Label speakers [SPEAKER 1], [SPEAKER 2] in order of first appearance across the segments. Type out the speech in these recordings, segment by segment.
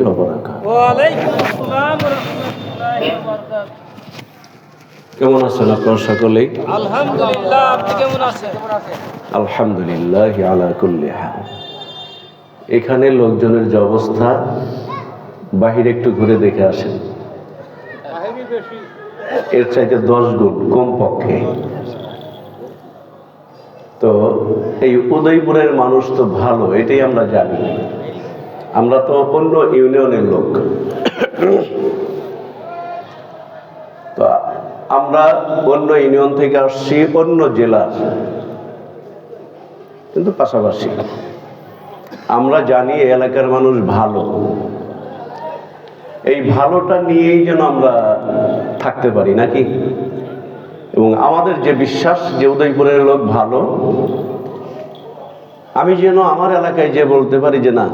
[SPEAKER 1] ওয়া বারাকাতুহু।
[SPEAKER 2] ওয়া আলাইকুম আসসালাম ওয়া রাহমাতুল্লাহি ওয়া বারাকাতুহু।
[SPEAKER 1] কেমন আছেন আপনারা সকলেই?
[SPEAKER 2] আলহামদুলিল্লাহ, আপনি কেমন আছেন?
[SPEAKER 1] আলহামদুলিল্লাহ আলা কুল্লি হাল। এখানে লোকজনের যে অবস্থা, বাহিরে একটু ঘুরে দেখে আসেন, এর চাইতে 10 গুণ কমপক্ষে। তো এই উদয়পুরের মানুষ তো ভালো, এটাই আমরা জানি। আমরা তো অন্য ইউনিয়নের লোক, তো আমরা অন্য ইউনিয়ন থেকে আসছি, অন্য জেলার, কিন্তু পাশাপাশি। আমরা জানি এই এলাকার মানুষ ভালো, এই ভালোটা নিয়েই যেন আমরা থাকতে পারি নাকি। এবং আমাদের যে বিশ্বাস যে উদয়পুরের লোক ভালো, আমি যেন আমার এলাকায় যে বলতে পারি যে না,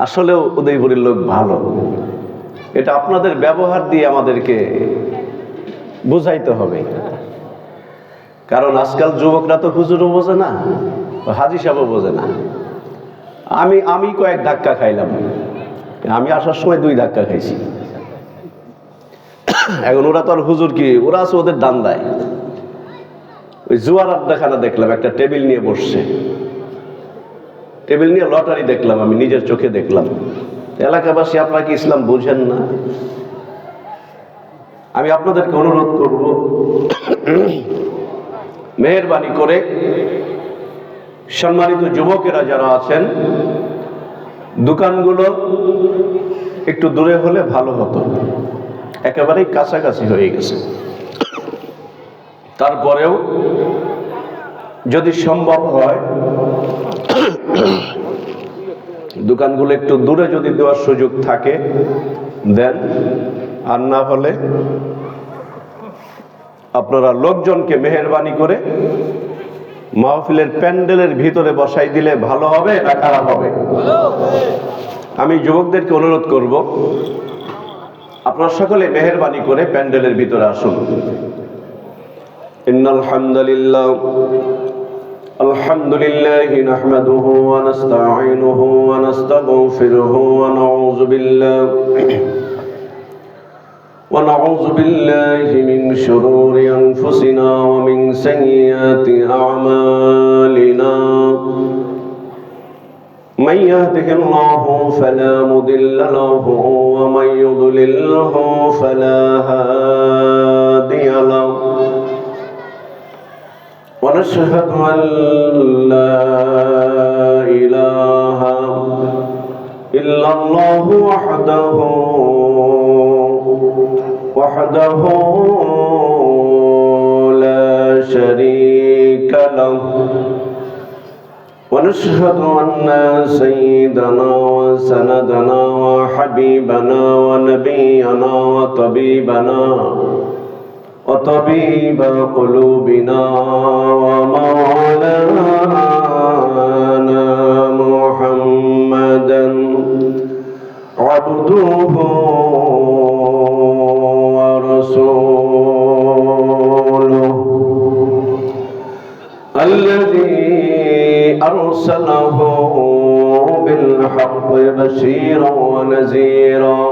[SPEAKER 1] আসলেও উদয়পুরের লোক ভালো। এটা আপনাদের ব্যবহার দিয়ে আমাদেরকে বুঝাইতে হবে। কারণ আজকাল যুবকরা তো হুজুরও বোঝে না, হাজি সাহেবও বোঝে না। আমি কয়েক ধাক্কা খাইলাম, আমি আসার সময় 2 ধাক্কা খাইছি। এখন ওরা তো আর হুজুর কি, ওরা আছে ওদের দান্দায়। ওই জুয়ার আড্ডাখানা দেখলাম, একটা টেবিল নিয়ে বসছে, টেবিল নিয়ে লটারি দেখলাম, আমি নিজের চোখে দেখলাম। এলাকাবাসী, আপনারা কি ইসলাম বুঝেন না? আমি আপনাদেরকে অনুরোধ করব, মেহেরবানি করে সম্মানিত যুবকেরা যারা আছেন, দোকানগুলো একটু দূরে হলে ভালো হতো, একেবারেই কাছাকাছি হয়ে গেছে। তারপরেও যদি সম্ভব হয় দোকানগুলো একটু দূরে যদি দেওয়ার সুযোগ থাকে দেন, আর না হলে আপনারা লোকজনকে মেহেরবানি করে মাহফিলের প্যান্ডেলের ভিতরে বসাই দিলে ভালো হবে না খারাপ হবে? আমি যুবকদেরকে অনুরোধ করব, আপনারা সকলে মেহেরবানি করে প্যান্ডেলের ভিতরে আসুন। ইন্নাল হামদুলিল্লাহ আলহামদুলিল্লাহি নাহমাদুহু ওয়া নাস্তাঈনুহু ওয়া নাস্তাগফিরুহু ونعوذ بالله من شرور أنفسنا ومن سيئات أعمالنا من يهده الله فلا مضل له ومن يضلله فلا هادي له ونشهد أن لا إله إلا الله وحده لا شريك له ونشهد أن سيدنا وسندنا وحبيبنا ونبينا وطبيب قلوبنا ومولانا محمدا عبده ورسوله الذي أرسله بالحق بشيرا ونذيرا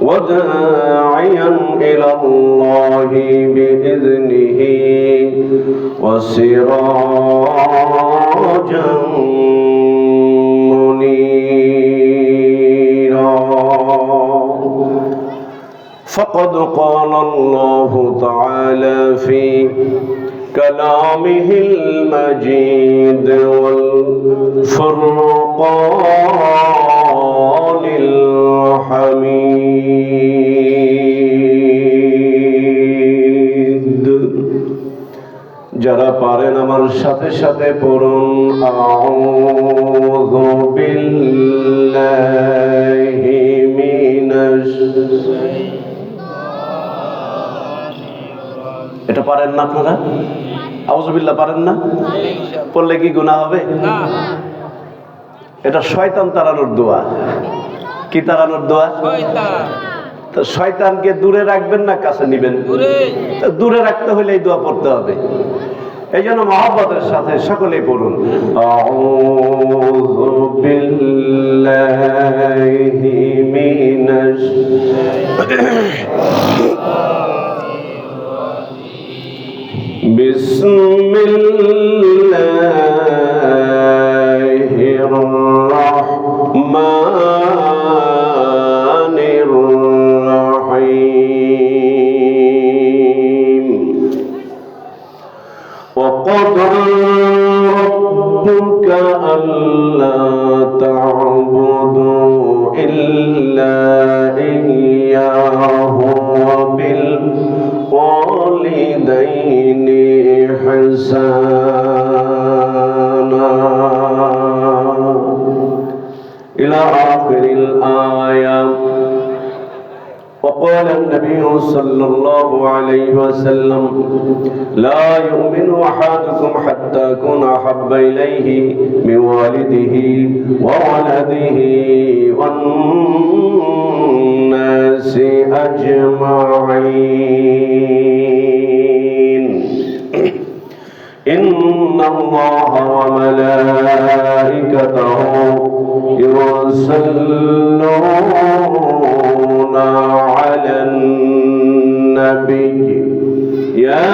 [SPEAKER 1] وداعيا إلى الله بإذنه وسراجا منيرا فقد قال الله تعالى في كلامه المجيد والفرقان الحميد যারা পারেন আমার সাথে সাথে পড়ুন আউযু বিল্লাহি মিনাশ। এটা পারেন না আপনারা? আউযুবিল্লাহ পারেন না? পড়লে কি গুনাহ হবে? না। এটা শয়তান তাড়ানোর দোয়া। কি তাড়ানোর দোয়া? শয়তান। তো শয়তানকে দূরে রাখবেন না কাছে নেবেন? দূরে। তো দূরে রাখতে হলে এই দোয়া পড়তে হবে। এই জন্য মহব্বতের সাথে সকলেই পড়ুন আউযু বিল্লাহি বিসমিল্লাহির রহমানির রহিম। وقضى ربك ألا تعبدوا إلا إياه وبالوالدين إحسانا إلى آخر الآية. وقال النبي صلى الله عليه وسلم لا يؤمن أحدكم حتى أكون أحب إليه من والده وولده والناس أجمعين. إن الله وملائكته يصلون على النبي يا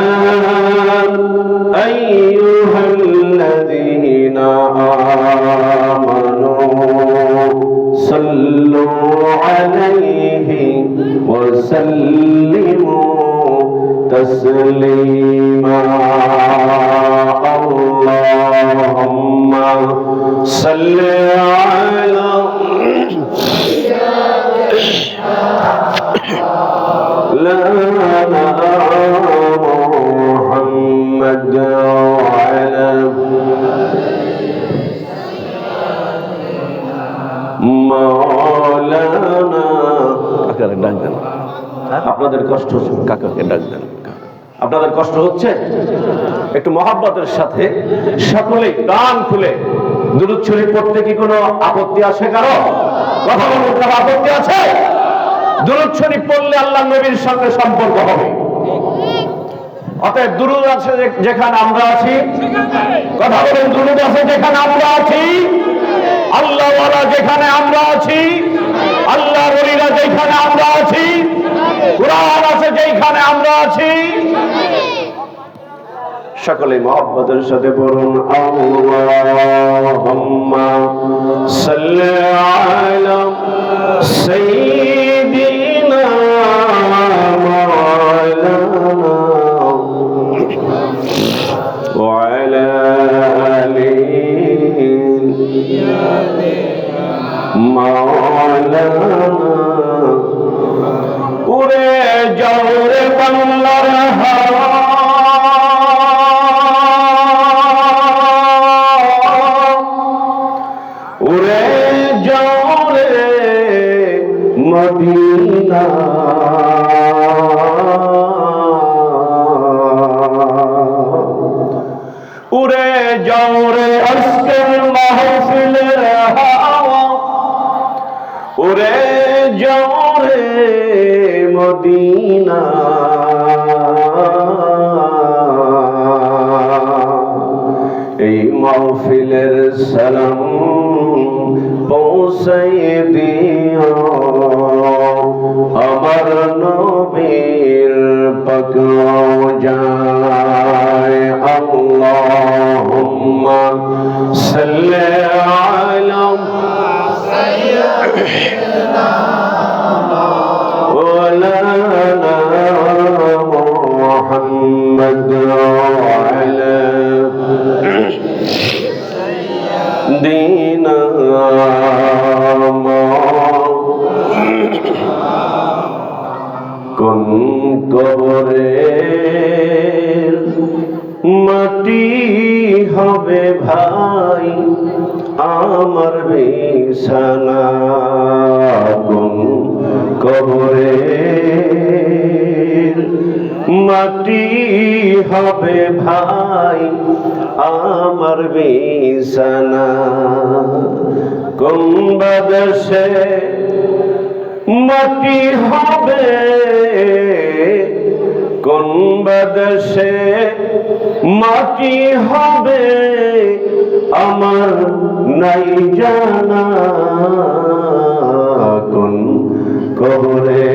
[SPEAKER 1] أيها الذين آمنوا صلوا عليه وسلموا تسليما. اللهم صل على محمد وعلى مولانا. কাকারে ডাক দেন, আপনাদের কষ্ট হচ্ছে, কাকাকে ডাক দেন। আপনাদের কষ্ট হচ্ছে, একটু মহব্বতের সাথে সকলেই প্রাণ খুলে দুরূদ শরীফ পড়তে কি কোনো আপত্তি আছে কারো? কথা বলুন, কারো আপত্তি আছে? দুরূদ শরীফ পড়লে আল্লাহ নবীর সঙ্গে সম্পর্ক হবে। অতএব দুরূদ আছে যেখানে আমরা আছি, কথা বলুন, দুরূদ আছে যেখানে আমরা আছি, আল্লাহ ওয়ালা যেখানে আমরা আছি, আল্লাহ ওলিরা যেখানে আমরা আছি, কুরআন আছে যেখানে আমরা আছি। সকলে মহব্বতের সাথে পড়ুন আল্লাহুম্মা সাল্লি আলা সাইয়্যিদিনা মাওলানা ওয়া আলা আলিহি মাওলানা। উরে যাও রে বাংলার হাওয়া, উরে যাও রে মদিনা, উরে যাও রে আজকের মাহফিলের হাওয়া, উরে যাও রে মদিনা। এই মাহফিলের সালাম পৌঁছাই দিও আমার নবীর পাক রওজায়। আল্লাহুম্মা সাল্লি আলা সাইয়্যিদিনা মাওলানা মুহাম্মদ ওয়া আলা দিনা। কোন কবরে মাটি হবে ভাই আমার বিছানা, কোন কবরে মাটি হবে ভাই আমার বিছানা। কোন বাদেশে মাটি হবে, কোন বাদেশে মাটি হবে আমার নাই জানা। কোন কবরে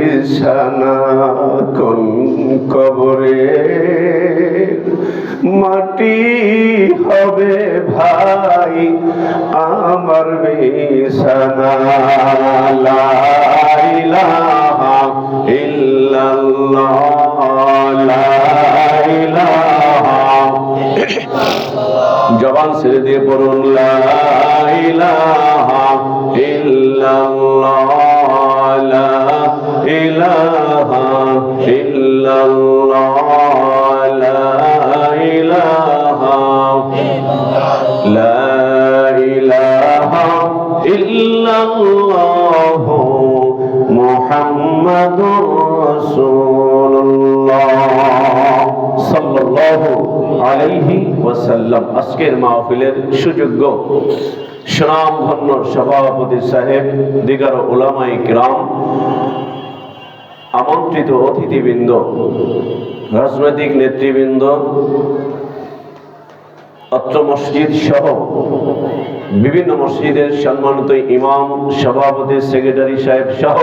[SPEAKER 1] বিছানা কোন কবরে মাটি হবে ভাই আমার বিছানা লা ইলাহা ইল্লাল্লাহ লা ইলাহা জবান ছেড়ে দিয়ে পড়ুন লা ইলাহা ইল্লাল্লাহ লা ইলাহা ইল্লাল্লাহ লা ইলাহা লা ইলাহা ইল্লাল্লাহ মুহাম্মাদুর রাসূলুল্লাহ সাল্লাল্লাহু আলাইহি ওয়াসাল্লাম। আজকের মাহফিলের সুযোগ্য সুনামধন্য সভাপতি সাহেব, দিগার উলামায়ে কিরাম, আমন্ত্রিত অতিথিবৃন্দ, রাজনৈতিক নেতৃবৃন্দ, অত্র মসজিদ সহ বিভিন্ন মসজিদের সম্মানিত ইমাম, সভাপতি, সেক্রেটারি সাহেব সহ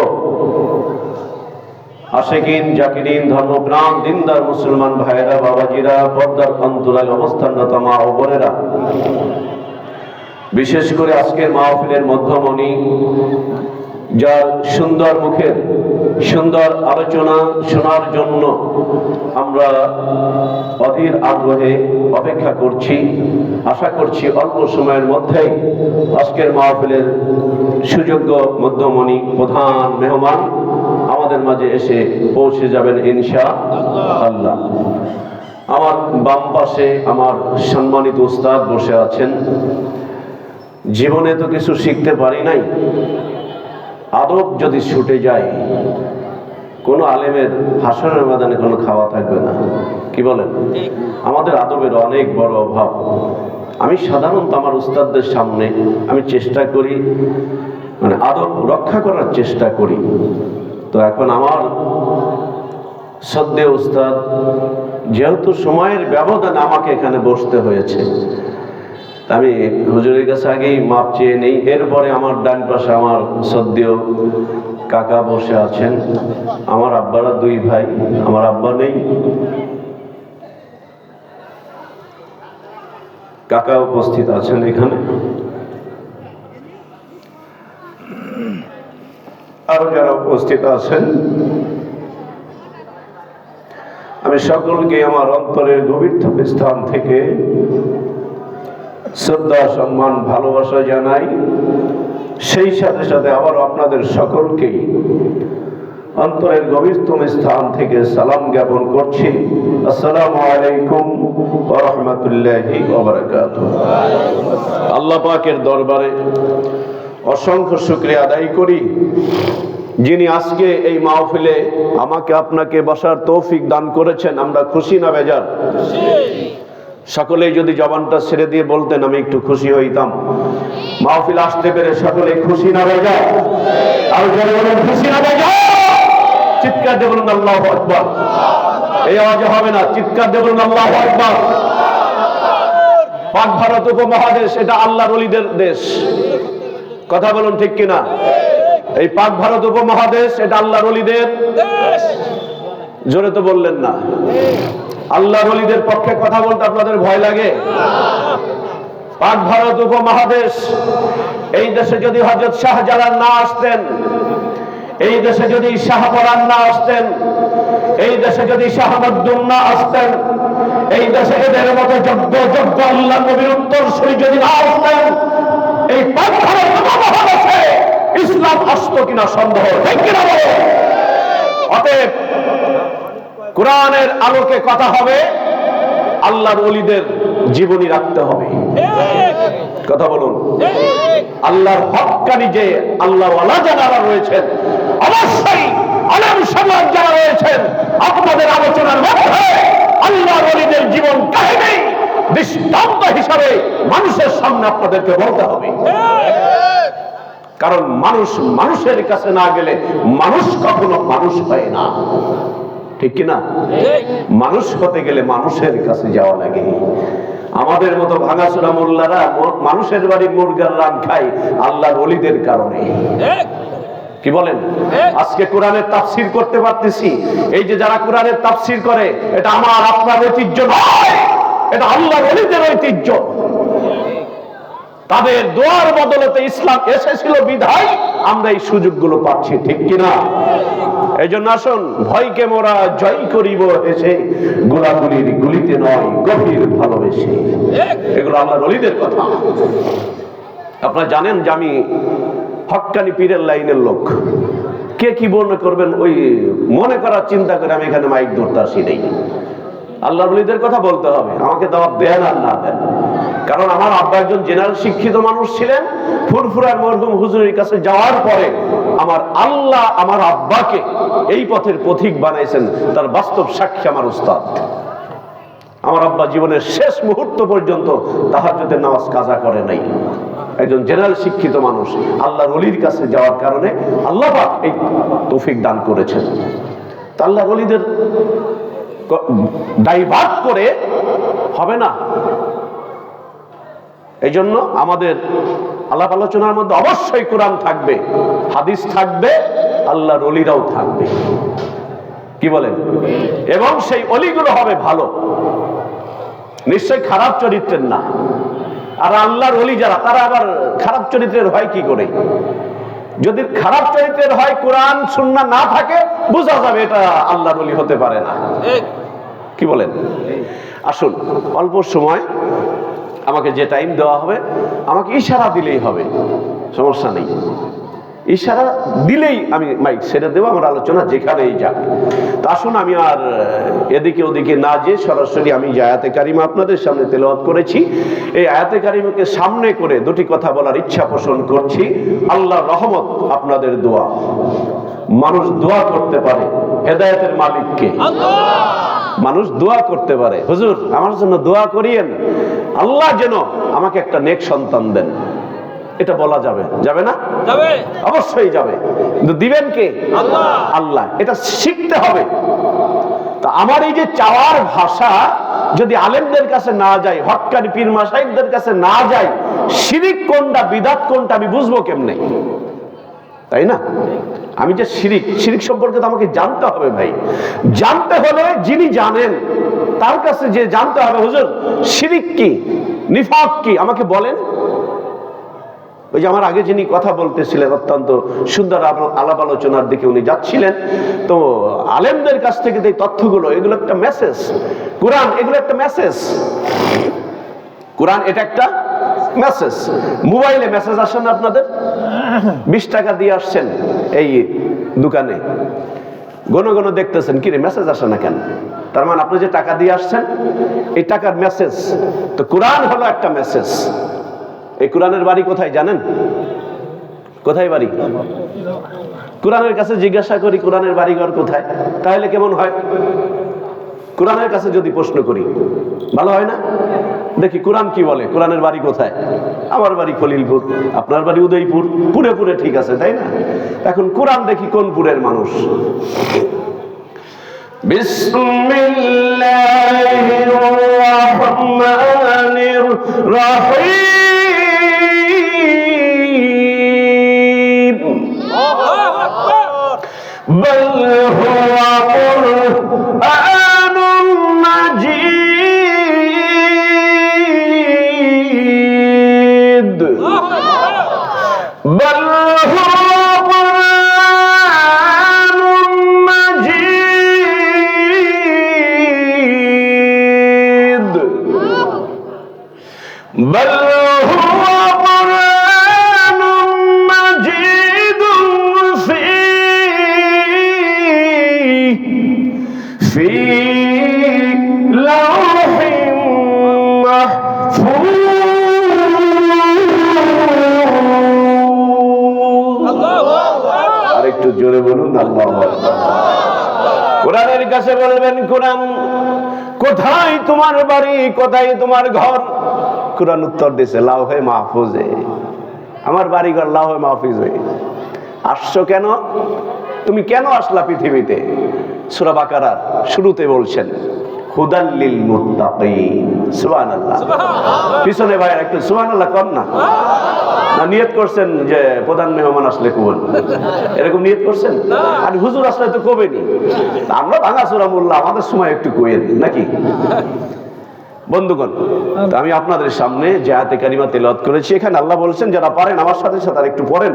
[SPEAKER 1] আশিকিন, জাকিরিন, ধর্মপ্রাণ, দিনদার মুসলমান ভাইয়েরা, বাবাজিরা, পর্দার অন্তরালে অবস্থানরত মা ও বোনেরা, বিশেষ করে আজকের মাহফিলের মধ্যমণি, যার সুন্দর মুখের সুন্দর আলোচনা শোনার জন্য আমরা অধীর আগ্রহে অপেক্ষা করছি। আশা করছি অল্প সময়ের মধ্যেই আজকের মাহফিলের সুযোগ্য মধ্যমণি, প্রধান মেহমান আমাদের মাঝে এসে পৌঁছে যাবেন ইনশাআল্লাহ। আমার বাম পাশে আমার সম্মানিত উস্তাদ বসে আছেন। জীবনে তো কিছু শিখতে পারি নাই, আদব যদি ছুটে যায় কোনো আলেমের হাসরের ময়দানে কোনো খাওয়া থাকবে না। কি বলেন? আমাদের আদবের অনেক বড় অভাব। আমি সাধারণত আমার উস্তাদদের সামনে আমি চেষ্টা করি, মানে আদব রক্ষা করার চেষ্টা করি। তো এখন আমার শ্রদ্ধেয় উস্তাদ, যেহেতু সময়ের ব্যবধানে আমাকে এখানে বসতে হয়েছে, আমি হুজুরের কাছে আগেই মাপ চেয়ে নেই। এরপরে আমার ডান পাশে আমার শ্রদ্ধেয় কাকা বসে আছেন, আমার আব্বারা দুই ভাই, আমার আব্বা নেই, কাকা উপস্থিত আছেন এখানে, আরো যারা উপস্থিত আছেন, আমি সকলকে আমার অন্তরের গভীরতম স্থান থেকে শ্রদ্ধা, সম্মান, ভালোবাসা জানাই। সেই সাথে সাথে আবার আপনাদের সকলকেই অন্তরের গভীরতম স্থান থেকে সালাম জ্ঞাপন করছি। আসসালামু আলাইকুম ওয়া রাহমাতুল্লাহি ওয়া বারাকাতুহু। আল্লাহ পাকের দরবারে অসংখ্য শুকরিয়া আদায় করি, যিনি আজকে এই মাহফিলে আমাকে আপনাকে বসার তৌফিক দান করেছেন। আমরা খুশি না বেজার? সকলেই যদি জবানটা ছেড়ে দিয়ে বলতেন আমি একটু খুশি হইতাম। মাহফিল আসতে পেরে সকলে খুশি না বেজার? আর যারা বলেন খুশি না বেজার, চিৎকার দিয়ে বলুন আল্লাহু আকবার। এই আওয়াজে হবে না, চিৎকার দিয়ে বলুন আল্লাহু আকবার। পাক ভারত উপমহাদেশ এটা আল্লাহর ওলিদের দেশ, কথা বলুন ঠিক কিনা? এই পাক ভারত উপমহাদেশ এটা আল্লাহর ওলিদের দেশ। জোরে তো বললেন না। আল্লাহর ওলিদের পক্ষে কথা বলতে আপনাদের ভয় লাগে? পাক ভারত উপমহাদেশ, এই দেশে যদি হযরত শাহজালাল না আসতেন, এই দেশে যদি শাহপরান না আসতেন, এই দেশে যদি শাহ মখদুম না আসতেন, এই দেশে এদের মতো যোগ্য যোগ্য আল্লাহ নবীর উত্তরসূরি যদি না আসতেন, এই পাক ভারত উপমহাদেশে ইসলাম আসতো কিনা সন্দেহ, ঠিক কিনা বলো? অতএব কোরআনের আলোকে কথা হবে, আল্লাহর ওলিদের জীবনী রাখতে হবে। কথা বলুন। আল্লাহর হক্কানি যে আল্লাহওয়ালা যারা রয়েছেন, অবশ্যই আলেম সমাজ যারা রয়েছেন, আপনাদের আলোচনার মধ্যে আল্লাহর ওলিদের জীবন কাহিনী দৃষ্টান্ত হিসাবে মানুষের সামনে আপনাদেরকে বলতে হবে। কারণ মানুষ মানুষের কাছে না গেলে মানুষ কখনো মানুষ হয় না, ঠিক কিনা? মানুষ হতে গেলে মানুষের কাছে যাওয়া লাগে। আমাদের মতো ভাঙাচোরা মোল্লারা মানুষের বাড়ি মুরগার রান খায় আল্লাহর ওলিদের কারণে। কি বলেন? আজকে কোরআনের তাফসীর করতে পারতেছি। এই যে যারা কোরআনের তাফসীর করে, এটা আমার আপনার ঐতিহ্য নয়, এটা আল্লাহর ওলিদের ঐতিহ্য। তাদের দোয়ার বদলতে ইসলাম এসেছিল বিধায় আমরা এই সুযোগগুলো পাচ্ছি, ঠিক কিনা? এই জন্য আসুন, ভয়কে মোরা জয় করিব এসে, গোলাগুলির গুলিতে নয় গভীর ভালোবেসে। এগুলো আল্লাহর ওলিদের কথা। আপনারা জানেন যে আমি হক্কানি পীরের লাইনের লোক। কে কি মনে করবেন ওই মনে করার চিন্তা করে আমি এখানে মাইক ধরতে আসি নেই। আল্লাহর ওলিদের কথা বলতে হবে, আমাকে দাওয়াত দেন আর না দেন। কারণ আমার আব্বা একজন জেনারেল শিক্ষিত মানুষ ছিলেন। ফুরফুরার মরহুম হুজুরের কাছে যাওয়ার পরে আমার আল্লাহ আমার আব্বাকে এই পথের পথিক বানাইছেন, তার বাস্তব সাক্ষী আমার উস্তাদ। আমার আব্বা জীবনের শেষ মুহূর্ত পর্যন্ত তাহাজ্জুদের নামাজ কাজা করে নাই। একজন জেনারেল শিক্ষিত মানুষ আল্লাহর ওলির কাছে যাওয়ার কারণে আল্লাহ পাক এই তৌফিক দান করেছেন। তা আল্লাহর ওলিদের ডাইভার্ট করে হবে না। এই জন্য আমাদের আলাপ আলোচনার মধ্যে অবশ্যই কোরআন থাকবে, হাদিস থাকবে, আল্লাহর ওলিরাও থাকবে। কি বলেন? এবং সেই ওলিগুলো হবে ভালো, নিশ্চয় খারাপ চরিত্রের না। আর আল্লাহর ওলি যারা, তারা আবার খারাপ চরিত্রের হয় কি করে? যদি খারাপ চরিত্রের হয়, কোরআন সুন্নাহ না থাকে, বোঝা যাবে এটা আল্লাহর ওলি হতে পারে না। কি বলেন? আসুন, অল্প সময় আমাকে যে টাইম দেওয়া হবে, আমাকে ইশারা দিলেই হবে, সমস্যা নেই। ইশারা দিলেই আমি মাইক ছেড়ে দেবো, আমার আলোচনা যেখানেই যাক। তো আসুন, আমি আর এদিকে ওদিকে না যে সরাসরি আমি যে আয়াতে কারিমা আপনাদের সামনে তেলাওয়াত করেছি, এই আয়াতে কারিমাকে সামনে করে দুটি কথা বলার ইচ্ছা পোষণ করছি। আল্লাহর রহমত, আপনাদের দোয়া। মানুষ দোয়া করতে পারে হেদায়েতের মালিককে। মানুষ দোয়া করতে পারে, হুজুর আমার জন্য দোয়া করিয়েন, আল্লাহ যেন আমাকে একটা নেক সন্তান দেন। এটা বলা যাবে? যাবে না? যাবে, অবশ্যই যাবে। কিন্তু দিবেন কে? আল্লাহ। আল্লাহ। এটা শিখতে হবে। তা আমার এই যে চাওয়ার ভাষা যদি আলেমদের কাছে না যায়, হক্কানি পীর মাশায়েখদের কাছে না যায়, শিরিক কোনটা বিদআত কোনটা আমি বুঝবো কেমনে? তাই না? আমি যে শিরিক সম্পর্কে তো আমাকে জানতে হবে ভাই। জানতে হলে যিনি জানেন তার কাছে যে জানতে হবে, হুজুর শিরিক কি, নিফাক কি, আমাকে বলেন। ওই যে আমার আগে যিনি কথা বলতেছিলেন, অত্যন্ত সুন্দর আলাপ আলোচনার দিকে উনি যাচ্ছিলেন। তো আলেমদের কাছ থেকে এই তথ্যগুলো, এগুলো একটা মেসেজ। কোরআন এগুলো একটা মেসেজ। কোরআন এটা একটা মেসেজ। মোবাইলে মেসেজ আসে না আপনাদের? 20 টাকা দিয়ে আসছেন এই দোকানে, ঘন ঘন দেখতেছেন, কিরে মেসেজ আসে না কেন? তার মানে আপনি যে টাকা দিয়ে আসছেন, এই টাকার মেসেজ। তো কোরআন হলো একটা মেসেজ। এই কোরআনের বাড়ি কোথায় জানেন? কোথায় বাড়ি? কোরআনের কাছে জিজ্ঞাসা করি কোরআনের বাড়িঘর কোথায়, তাহলে কেমন হয়? কোরআনের কাছে যদি প্রশ্ন করি ভালো হয় না? দেখি কোরআন কি বলে, কোরআনের বাড়ি কোথায়? আমার বাড়ি খলিলপুর, আপনার বাড়ি উদয়পুর, পুরে পুরে ঠিক আছে, তাই না? এখন কোরআন দেখি কোন পুরের মানুষ। বিসমিল্লাহির রহমানির রহিম। আল্লাহু আকবার। বাল হুয়া কুরআনুম মাজিদ। বাল হুয়া কুরআনুম মাজিদ। বাল হুয়া কুরআনুম মাজিদ ফি লাওহিম মাহফুজ। আর একটু জোরে বলুন আল্লাহু আকবার। কোরআনের কাছে বলবেন, কোরআন কোথায় তোমার বাড়ি, কোথায় তোমার ঘর? কোরআন উত্তর দিয়েছে, লাওহে মাহফুজে। আমার বাড়ি ঘর লাওহে মাহফুজে। আসছো কেন? তুমি কেন আসলা পৃথিবীতে? সূরা বাকারার শুরুতে বলছেন, হুদাল লিল মুত্তাকিন। সুবহানাল্লাহ। পিছনে ভাই একটু সুবহানাল্লাহ কর না। নিয়ত করছেন যে প্রধান মেহমান আসলে কবেন, এরকম নিয়ত করছেন? আর হুজুর আসলে তো কবেনি, আমরা ভাঙাচোরা মোল্লা, আমাদের সময় একটু কইেন নাকি? বন্ধুগণ, তো আমি আপনাদের সামনে যে আয়াতে কারিমা তেলাওয়াত করেছি, এখানে আল্লাহ বলছেন, যারা পারেন আমার সাথে সাথে আর একটু পড়েন।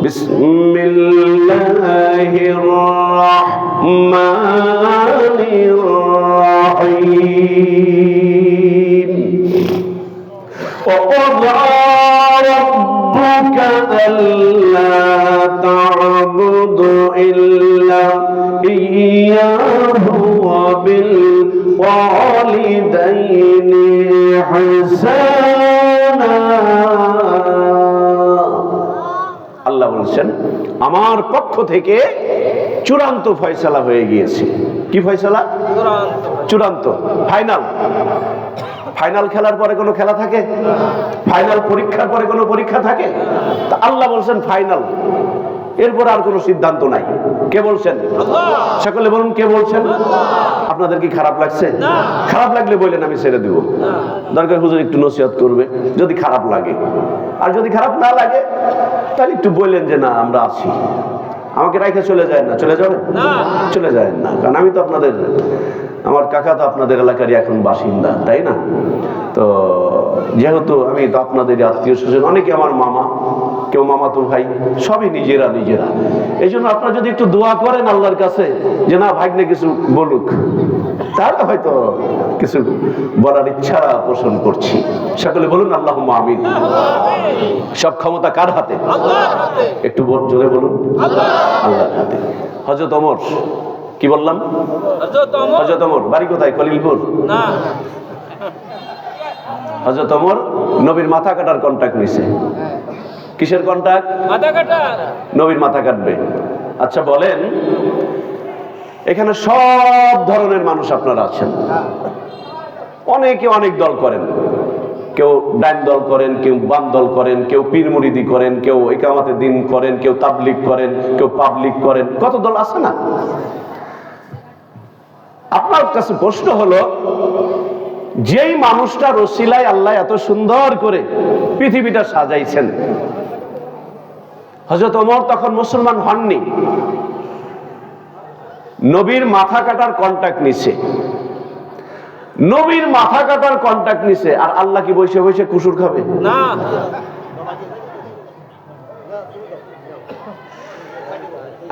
[SPEAKER 1] বিসমিল্লাহির রাহমানির রাহিম। وَقَضَىٰ رَبُّكَ أَلَّا تَعْبُدُوا إِلَّا إِيَّاهُ وَبِالْوَالِدَيْنِ إِحْسَانًا। আল্লাহ বলছেন, আমার পক্ষ থেকে চূড়ান্ত ফয়সালা হয়ে গিয়েছে। কি ফয়সালা? চূড়ান্ত, ফাইনাল। ফাইনাল খেলার পরে কোনো খেলা থাকে? ফাইনাল পরীক্ষার পরে কোনো পরীক্ষা থাকে? তা আল্লাহ বলছেন ফাইনাল, এরপর আর কোনো সিদ্ধান্ত নাই। কে বলছেন? সকলে বলুন, কে বলছেন? আপনাদের কি খারাপ লাগছে? খারাপ লাগলে বললেন, আমি ছেড়ে দিব। দরকার হুজুর একটু নসিহত করবে যদি খারাপ লাগে, আর যদি খারাপ না লাগে তাহলে একটু বললেন যে না আমরা আছি, আমাকে রাইখে চলে যায় না। চলে যাবেন? চলে যায় না, কারণ আমি তো আপনাদের, আমার কাকা তো আপনাদের এলাকারই এখন বাসিন্দা, তাই না? তো যেহেতু আমি তো আপনাদের আত্মীয় স্বজন, অনেকে আমার মামা, কেউ মামাতো ভাই, সবই নিজেরা। এই জন্য আপনারা যদি একটু দোয়া করেন আল্লাহর কাছে যে না ভাগ্নে কিছু বলুক, তাহলে হয়তো কিছু বলার ইচ্ছা পোষণ করছি। সকলে বলুন আল্লাহুম্মা আমিন। সব ক্ষমতা কার হাতে? একটু জোরে বলুন, আল্লাহর হাতে। হযরত ওমর, কি বললাম? হযরত ওমর বাড়ি কোথায়? খলিলপুর না। হযরত ওমর নবীর মাথা কাটার কন্ট্রাক্ট নিছে। কিসের কন্ট্রাক্ট? মাথা কাটা। নবীর মাথা কাটবে। আচ্ছা বলেন, এখানে সব ধরনের মানুষ আপনারা আছেন, অনেকে অনেক দল করেন। কেউ ডান দল করেন, কেউ বাম দল করেন, কেউ পীর মুরিদি করেন, কেউ ইকামতে দিন করেন, কেউ তাবলিগ করেন, কেউ পাবলিক করেন, কত দল আছে না? আপনার কাছে প্রশ্ন হলো, যেই মানুষটা রসিলায় আল্লাহ এত সুন্দর করে পৃথিবীটা সাজাইছেন, হযরত ওমর তখন মুসলমান হননি, নবীর মাথা কাটার কন্ট্রাক্ট নিছে, নবীর মাথা কাটার কন্ট্রাক্ট নিছে, আর আল্লাহ কি বসে বসে কুসুর খাবে? না।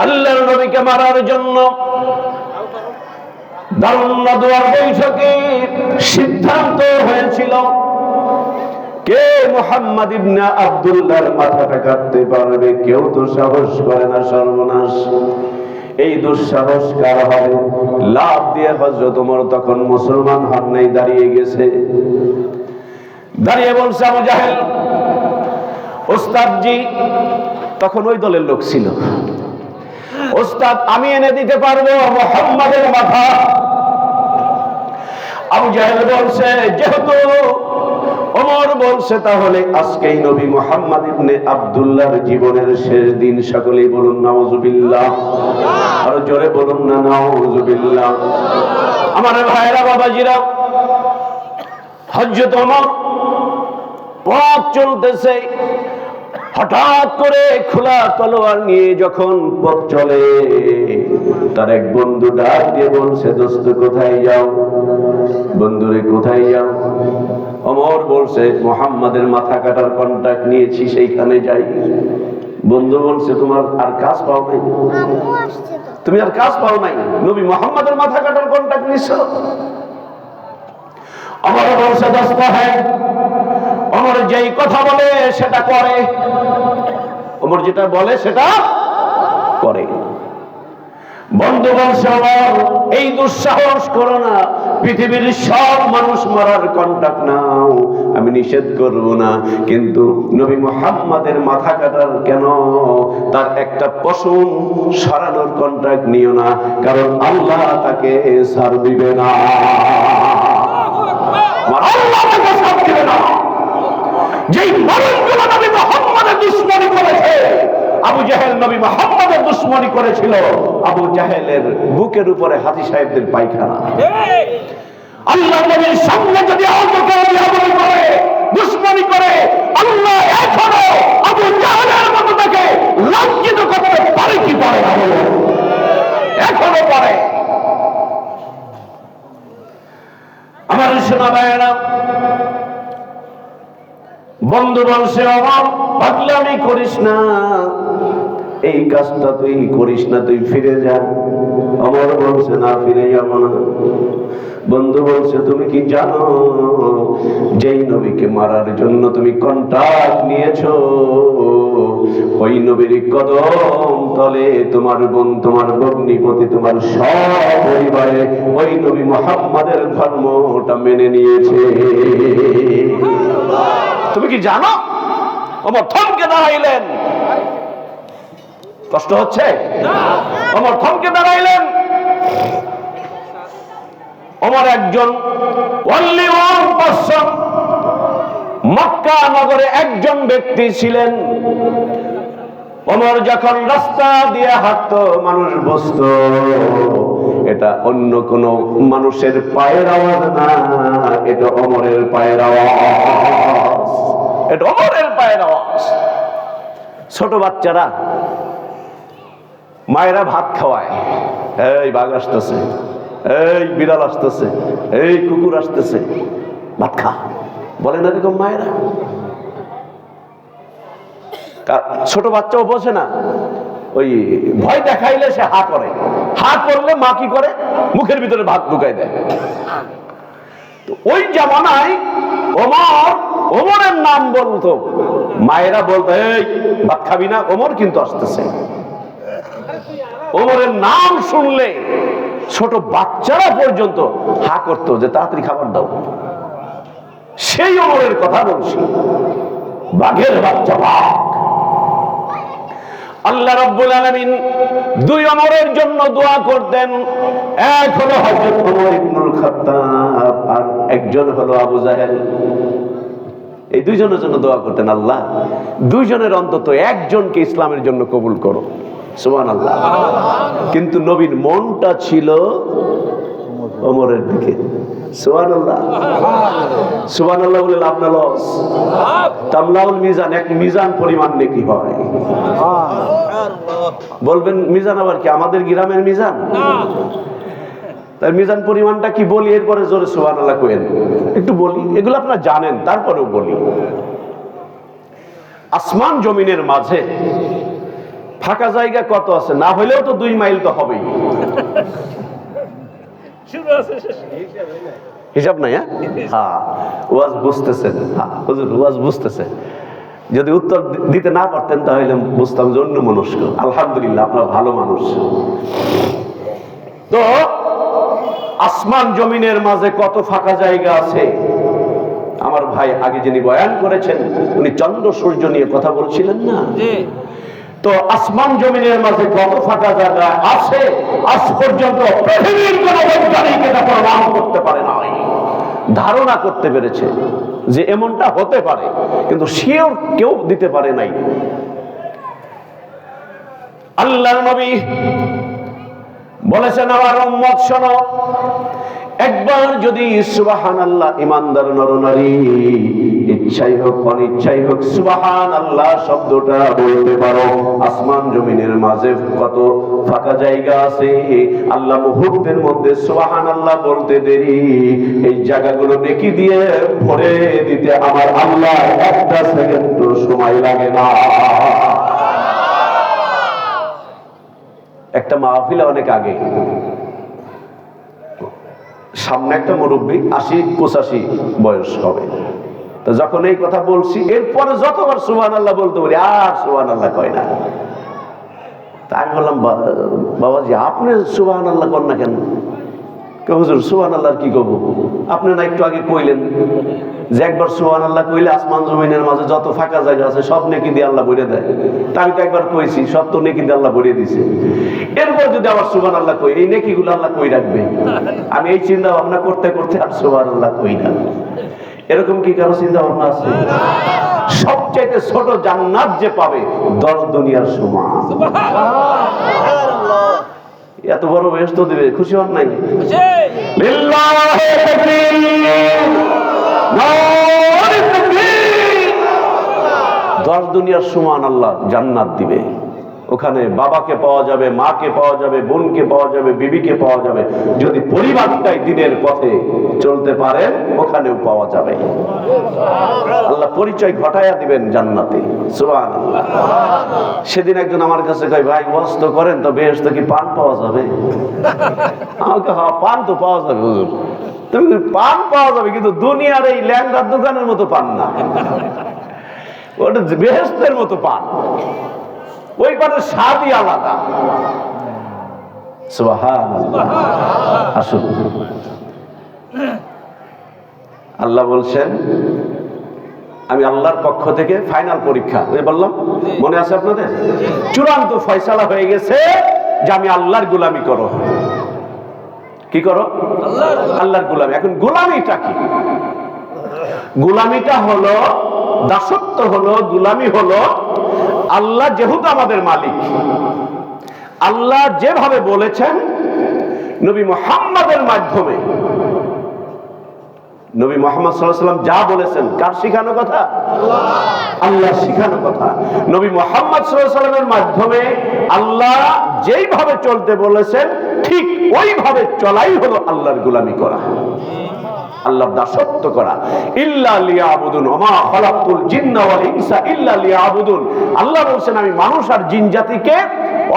[SPEAKER 1] আল্লাহর নবীকে মারার জন্য দারুন নাদওয়ার বৈঠকে সিদ্ধান্ত হয়েছিল, কে মুহাম্মদ ইবনে আব্দুল্লাহর মাথাটা কাটতে পারবে? কেউ তো সাহস করে না। সর্বনাশ, এই দুঃসাহস কার হবে? লাভ দিয়ে হযরত ওমর তখন মুসলমান হন নাই, দাঁড়িয়ে গেছে। দাঁড়িয়ে বলছে, আবু জাহেল ওস্তাদজি, তখন ওই দলের লোক ছিল, ওস্তাদ আমি এনে দিতে পারবো মুহাম্মাদের মাথা। আবু জাহেল বলছে, যেহেতু ওমর বলছে, তাহলে আজকেই নবী মুহাম্মদ ইবনে আব্দুল্লাহর জীবনের শেষ দিন। সকলেই বলুন নাউযুবিল্লাহ, আর জোরে বলুন না নাউযুবিল্লাহ। আমার ভাইরা, বাবাজিরা, হযরত ওমর পথ চলতেছে, হঠাৎ করে খোলা তলোয়ার নিয়ে যখন পথ চলে, তার এক বন্ধু ডাক দিয়ে বলছে, দোস্ত কোথায় যাও? বন্ধুরে কোথায় যাও? ওমর বলছে, মুহাম্মাদের মাথা কাটার কন্ট্রাক্ট নিয়েছি, সেইখানে যাই। বন্ধু বলছে, তোমার আর কাজ পাও নাই? তুমি আর কাজ পাও নাই? নবী মুহাম্মাদের মাথা কাটার কন্ট্রাক্ট নিছো? ওমর বলছে, দোস্ত হ্যাঁ। ওমর যেই কথা বলে সেটা করে, ওমর যেটা বলে সেটা করে। বন্ধু বলছে, ওমর এই দুঃসাহস করো না, পৃথিবীর সব মানুষ মারার কন্ট্রাক্ট নাও, আমি নিষেধ করব না, কিন্তু নবী মুহাম্মাদের মাথা কাটার কেন, তার একটা পশম সরানোর কন্ট্রাক্ট নিও না, কারণ আল্লাহ তাকে ছাড় দিবে না। আল্লাহ তাকে ছাড় দিবে না। যেই মানুষগুলো নবী মুহাম্মাদের দুশমনি করেছে, আবু জাহেল নবী মুহাম্মাদের দুশমনি করেছিল, আবু জাহেলের বুকের উপরে হাজী সাহেবদের পায়খানা। আল্লাহ নবীর সামনে যদি দুশমনি করে, আল্লাহ এখনো শোনা ভাইয়েরা, বন্ধু বলছে অমর পাগলামি করিস না, এই কাজটা তুই করিস না, তুই ফিরে যা। অমর বলছে না, ফিরে যাব না। বন্ধু বলছে তুমি কি জানো যেই নবীকে মারার জন্য তুমি কন্ট্রাক্ট নিয়েছো, ওই নবীর কদম তলে তোমার বোন, তোমার ভগ্নিপতি, তোমার সব পরিবারে ওই নবী মুহাম্মাদের ধর্মটা মেনে নিয়েছে। তুমি কি জানো? ওমর থমকে দাঁড়াইলেন। কষ্ট হচ্ছে? ওমর থমকে দাঁড়াইলেন। ওমর একজন only one person, মক্কা নগরে একজন ব্যক্তি ছিলেন। ওমর যখন রাস্তা দিয়ে হাঁটতো, মানুষ বুঝতো এটা অন্য কোন মানুষের পায়ের আওয়াজ না, এটা ওমরের পায়ের আওয়াজ, এটা ওমরের পায়ের আওয়াজ। ছোট বাচ্চারা, মায়েরা ভাত খাওয়ায়, এই বাঘ আসতেছে, এই বিড়াল আসতেছে, এই কুকুর আসতেছে, ভাত খা, বলে না এরকম মায়েরা? ছোট বাচ্চাও বোঝে না, ওই ভয় দেখাইলে সে হা করে, হা করলে মা কি করে? মুখের ভিতরে ভাত ঢুকাই দেয়। তো ওই জামানায় ওমরের নাম বলতো, মায়েরা বলতো এই ভাত খাবি না, ওমর কিন্তু আসতেছে। ওমরের নাম শুনলে ছোট বাচ্চারা পর্যন্ত হা করতো যে তাড়াতাড়ি খাবার দাও। সেই ওমরের কথা বলছি, বাঘের বাচ্চা বাঘ। আল্লাহ রাব্বুল আলামিন দুই ওমরের জন্য দোয়া করতেন। এক হলো হযরত ওমর ইবনুল খাত্তাব, আর একজন হলো আবু জাহেল। এই দুইজনের জন্য দোয়া করতেন, আল্লাহ দুইজনের অন্তত একজনকে ইসলামের জন্য কবুল করো। সুবহানাল্লাহ। কিন্তু নবীর মনটা ছিল ওমরের দিকে। সুবহানাল্লাহ। সুবহানাল্লাহ বলে লাভ না লস? তামলাউল মিজান, এক মিজান পরিমাণ নেকি হয়। বলবেন মিজান আবার কি আমাদের গ্রামের মিজান? তার মিজান পরিমাণটা কি বলি, এরপরে জোরে সুবহানাল্লাহ কইেন। একটু বলি, এগুলো আপনারা জানেন, তারপরেও বলি। আসমান জমিনের মাঝে ফাঁকা জায়গা কত আছে? না হলেও তো 2 মাইল তো হবেই। হিসাব নাই? হ্যাঁ, ওয়াজ বুঝতেছেন? হুজুর ওয়াজ বুঝতেছে। যদি উত্তর দিতে না পারতেন তাহলে বুঝতাম যে অন্য মনস্ক। আলহামদুলিল্লাহ, আপনার ভালো মানুষ। তো আসমান জমিনের মাঝে কত ফাঁকা জায়গা আছে? আমার ভাই আগে যিনি বয়ান করেছেন, উনি চন্দ্র সূর্য নিয়ে কথা বলছিলেন না? তো আসমান জমিনের মাঝে কত ফাঁকা জায়গা আছে, আজ পর্যন্ত পৃথিবীর কোন বৈজ্ঞানিক এটা প্রমাণ করতে পারে নাই। ধারণা করতে পেরেছে যে এমনটা হতে পারে, কিন্তু শিওর কেউ দিতে পারে নাই। আল্লাহর নবী বলেছেন, আমার উম্মত শোনো, একবার যদি সুবহানাল্লাহ ইমানদার নরনারী ইচ্ছাই হোক অনিচ্ছাই হোক সুবহানাল্লাহ শব্দটা বলতে পারো, আসমান জমিনের মাঝে কত ফাঁকা জায়গা আছে, আল্লাহ মুহূর্তের মধ্যে সুবহানাল্লাহ বলতে দেরি, এই জায়গাগুলো নেকি দিয়ে ভরে দিতে আমার আল্লাহ একটা সেকেন্ড সময় লাগে না। একটা মাহফিলে অনেক আগে, সামনে একটা মুরব্বী 80-85 বয়স হবে। তো যখন এই কথা বলছি, এরপরে যতবার সুবহানাল্লাহ বলতে পারি আর সুবহানাল্লাহ কয় না। তা আমি বললাম, বাবাজি আপনি সুবহানাল্লাহ কর না কেন? হুজুর সুবহানাল্লাহ কি কব? আপনি না একটু আগে কইলেন যে একবার সুবহানাল্লাহ কইলে আসমান জমিনের মাঝে যত ফাঁকা জায়গা আছে সব নেকি দিয়ে আল্লাহ ভরে দেয়। তা আমি তো একবার কইছি, সব তো নেকি দিয়ে আল্লাহ ভরে দিছে। এরপর যদি আবার সুবহানাল্লাহ কই, এই নেকিগুলো আল্লাহ কই রাখবে? আমি এই চিন্তা ভাবনা করতে করতে আর সুবহানাল্লাহ কই না। এরকম কি কারো চিন্তা ভাবনা আছে? সবচাইতে ছোট জান্নাত যে পাবে 10 দুনিয়ার সমান। এত বড় বেহেশত দিবে, খুশি হন নাই? লিল্লাহি তাকবীর, নারে তাকবীর। 10 দুনিয়ার সমান আল্লাহ জান্নাত দিবে। ওখানে বাবাকে পাওয়া যাবে, মাকে পাওয়া যাবে, বোনকে পাওয়া যাবে, বিবিকে পাওয়া যাবে। যদি পরিবারটাই দিনের পথে চলতে পারেন ওখানেও পাওয়া যাবে। আল্লাহ পরিচয় ঘটাইয়া দিবেন জান্নাতে। সুবহানাল্লাহ। সেদিন একজন আমার কাছে কয়, ভাই ওয়াজ তো করেন, তো বেহেশতে কি পান পাওয়া যাবে? আমাকে হ্যাঁ, পান তো পাওয়া যাবে হুজুর। তুমি পান পাওয়া যাবে, কিন্তু দুনিয়ার এই ল্যাংড়ার দোকানের মতো পান না, ওটা বেহেশতের মতো পান। ওই পানের স্বাদই আলাদা। সুবহানাল্লাহ। আসুন, আল্লাহ বলছেন আমি আল্লাহর পক্ষ থেকে ফাইনাল পরীক্ষা বললাম, মনে আছে আপনাদের? চূড়ান্ত ফয়সালা হয়ে গেছে যে আমি আল্লাহর গোলামি করো। কি করো? আল্লাহর গোলামি। এখন গোলামিটা কি? গোলামিটা হলো, দাসত্ব হলো, গোলামি হলো, আল্লাহ যেহেতু আমাদের মালিক, আল্লাহ যেভাবে বলেছেন নবী মুহাম্মাদের মাধ্যমে, নবী মুহাম্মদ সাল্লাল্লাহু আলাইহি ওয়াসাল্লাম যা বলেছেন, কার শিখানো কথা? আল্লাহ শিখানো কথা। নবী মুহাম্মদ সাল্লাল্লাহু আলাইহি ওয়াসাল্লামের মাধ্যমে আল্লাহ যেইভাবে চলতে বলেছেন ঠিক ওইভাবে চলাই হলো আল্লাহর গোলামি করা, আল্লাহর দাসত্ব করা। ইল্লা লিয়াবুদুন ওয়া মা খালাকতুল জিন্না ওয়াল ইনসা ইল্লা লিয়াবুদুন। আল্লাহ বলেন আমি মানুষ আর জিন জাতিকে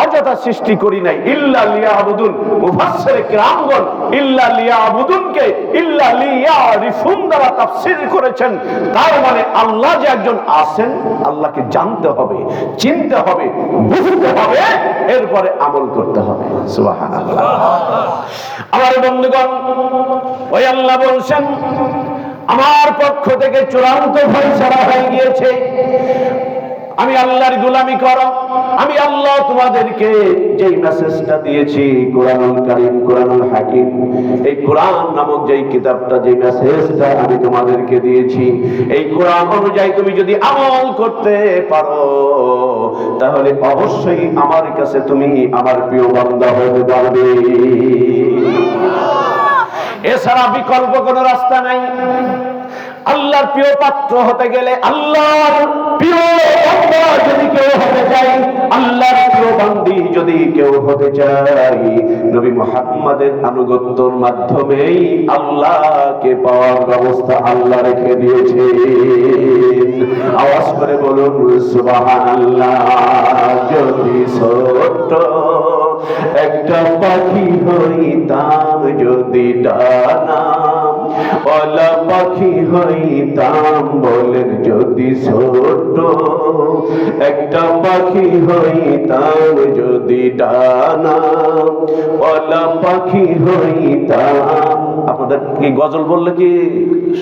[SPEAKER 1] অযথা সৃষ্টি করি নাই। ইল্লা লিয়াবুদুন, মুফাসসিরে কিরামগণ ইল্লা লিয়াবুদুনকে ইল্লা লিয়ারিফুন দ্বারা তাফসীর করেছেন। তার মানে আল্লাহ যে একজন আছেন, আল্লাহকে জানতে হবে, চিনতে হবে, বুঝতে হবে, এরপরে আমল করতে হবে। সুবহানাল্লাহ। আমার বন্ধুগণ, ওই আল্লাহ বলছেন আমার পক্ষ থেকে চূড়ান্ত ফয়সালা হয়ে গিয়েছে, আমি আল্লাহর গোলামি করো। আমি আল্লাহ তোমাদেরকে যেই মেসেজটা দিয়েছি, কোরআনুল কারীম, কোরআনুল হাকিম, এই কোরআন নামক যেই কিতাবটা, যে মেসেজটা আমি তোমাদেরকে দিয়েছি, এই কোরআন অনুযায়ী তুমি যদি আমল করতে পারো তাহলে অবশ্যই আমার কাছে তুমি আমার প্রিয় বান্দা হতে পারবে। এছাড়া বিকল্প কোনো রাস্তা নাই। আল্লাহর প্রিয় পাত্র হতে গেলে, আল্লাহর প্রিয় বান্দা যদি কেউ হতে চাই, আল্লাহর প্রিয় বান্দি যদি কেউ হতে চাই, নবী মুহাম্মাদের আনুগত্যের মাধ্যমেই আল্লাহকে পাওয়ার ব্যবস্থা আল্লাহ রেখে দিয়েছে। আওয়াজ করে বলুন সুবহানাল্লাহ। যদি ছোট্ট একটা পাখি হইতাম, যদি ডানা ওলা পাখি হইতাম, বলেন যদি ছোট্ট একটা পাখি হইতাম, যদি ডানা ওলা পাখি হইতাম। আপনাদের কি গজল বললে কি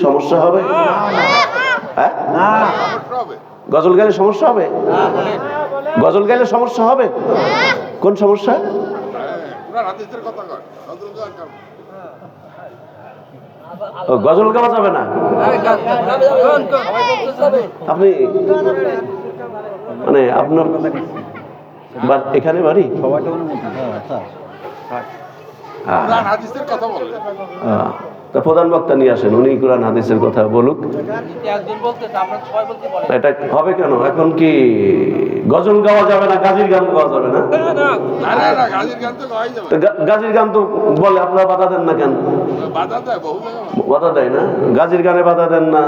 [SPEAKER 1] সমস্যা হবে? হ্যাঁ, গজল গাইলে সমস্যা হবে? গজল গাইলে সমস্যা হবে? কোন সমস্যা? গজল গাওয়া যাবে না? আপনি মানে আপনার এখানে বাড়ি? তা প্রধান বক্তা নিয়ে আসেন, উনি কোরআন হাদিসের কথা বলুক। এটা হবে কেন? এখন কি গজল গাওয়া যাবে না, গাজির গান গাওয়া যাবে না? গাজির গান তো বলে, আপনারা বাধা দেন না কেন? বাধা দেয় না? গাজির গানে বাধা দেন না,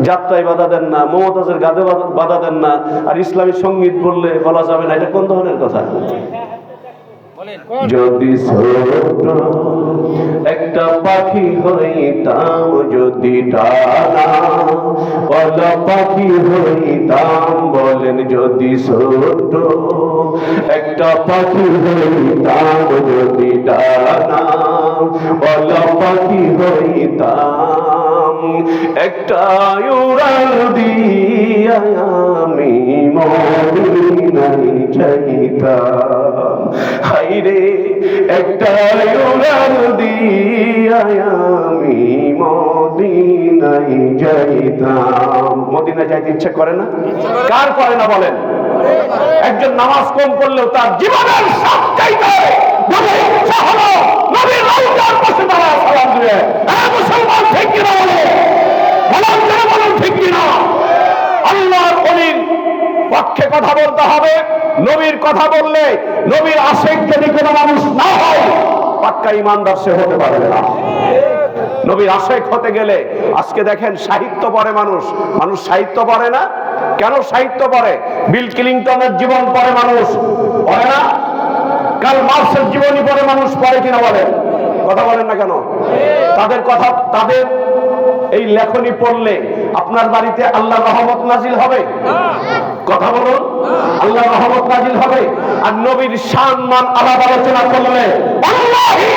[SPEAKER 1] যাত্রায় বাধা দেন না, মমতাজের গানে বাধা দেন না, আর ইসলামী সঙ্গীত বললে বলা যাবে না, এটা কোন ধরনের কথা? যদি ছোট একটা পাখি হইতাম, যদি ডানা ওলা পাখি হইতাম, বলেন যদি ছোট একটা পাখি হইতাম, যদি ডানা ওলা পাখি হইতাম, একটা উড়াল দিয়া আমি মদিনায় যাইতাম। হাইরে একটা উড়াল দিয়া আমি মদিনায় যাইতাম। মদিনায় যাইতে ইচ্ছা করে না? কার করে না বলেন? একজন নামাজ কম করলেও তার জীবনের সব চাইতে বলে ইচ্ছা হলো নবীর রওজার পাশে দাঁড়ায় সালাম দিবে। মুসলমান ঠিক কিনা বলে? বলেন ঠিক কিনা? আল্লাহর ওলির পক্ষে কথা বলতে হবে। নবীর কথা বললে নবীর আশিক যদি কোনো মানুষ না হয়, পাক্কা ইমানদার সে হতে পারবে না। নবীর আশিক হতে গেলে, আজকে দেখেন সাহিত্য পড়ে মানুষ, মানুষ সাহিত্য পড়ে না কেন? সাহিত্য পড়ে, বিল ক্লিনটনের জীবন পড়ে মানুষ, পড়ে না? কার্ল মার্কসের জীবনী পড়ে মানুষ, পড়ে কিনা বলেন? কথা বলেন না কেন? তাদের কথা, তাদের এই লেখনী পড়লে আপনার বাড়িতে আল্লাহর রহমত নাজিল হবে। কথা বলুন, আল্লাহর রহমত নাজিল হবে। আর নবীর সম্মান আলাদা আলোচনা করলে, আল্লাহি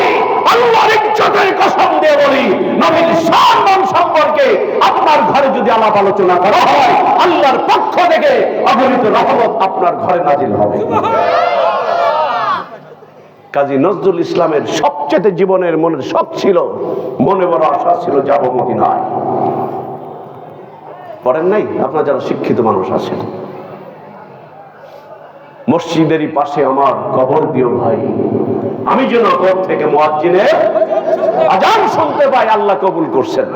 [SPEAKER 1] আল্লাহর ইজ্জতের কসম দিয়ে বলি, নবীর সম্মান সম্পর্কে আপনার ঘরে যদি আলাপ আলোচনা করা হয়, আল্লাহর পক্ষ থেকে অগণিত রহমত আপনার ঘরে নাজিল হবে। কাজী নজরুল ইসলামের সবচেয়ে জীবনের মনের শখ ছিল, মনে বড় আশা ছিল, যাব মদিনায়। পড়েন নাই? আপনার যারা শিক্ষিত মানুষ আছেন, মসজিদেরই পাশে আমার কবর দিও ভাই, আমি যেন কবর থেকে মুয়াজ্জিনের আজান শুনতে পাই। আল্লাহ কবুল করছেন।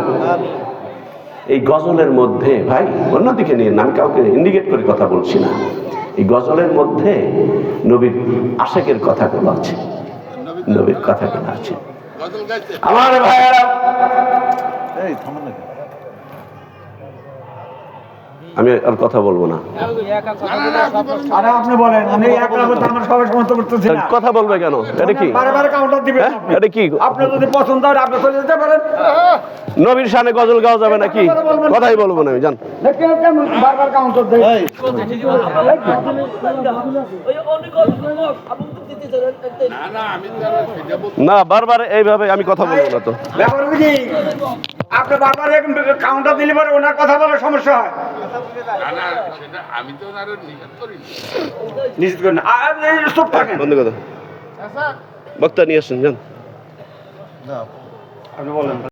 [SPEAKER 1] এই গজলের মধ্যে ভাই, অন্যদিকে নিয়ে আমি কাউকে ইন্ডিকেট করে কথা বলছি না, এই গজলের মধ্যে নবীর আশিকের কথাগুলো আছে, নবীর কথাগুলো আছে। আমার ভাইয়েরা, আমি আর কথা বলবো না।
[SPEAKER 3] আপনি বলেন, আমি
[SPEAKER 1] কথা বলবে কেন? এটা কি? এটা কি?
[SPEAKER 3] আপনার যদি পছন্দ হয় আপনি চলে যেতে পারেন।
[SPEAKER 1] নবীর শানে গজল গাওয়া যাবে নাকি? কথাই বলবো না আমি, জান।
[SPEAKER 3] বারবার কাউন্টার দেয়।
[SPEAKER 1] না, বারবার এইভাবে আমি কথা বলবো না তো।
[SPEAKER 3] ব্যাপার কি, আপনি বারবার কাউন্টার দিলে পরে ওনার কথা বলার সমস্যা হয়।
[SPEAKER 4] আমি তো ওনার নিষেধ করি,
[SPEAKER 3] নিশ্চিত করেন চুপ থাকেন।
[SPEAKER 1] বন্ধ কথা, বক্তা নিয়ে আসেন, জান।
[SPEAKER 3] আপনি বলেন।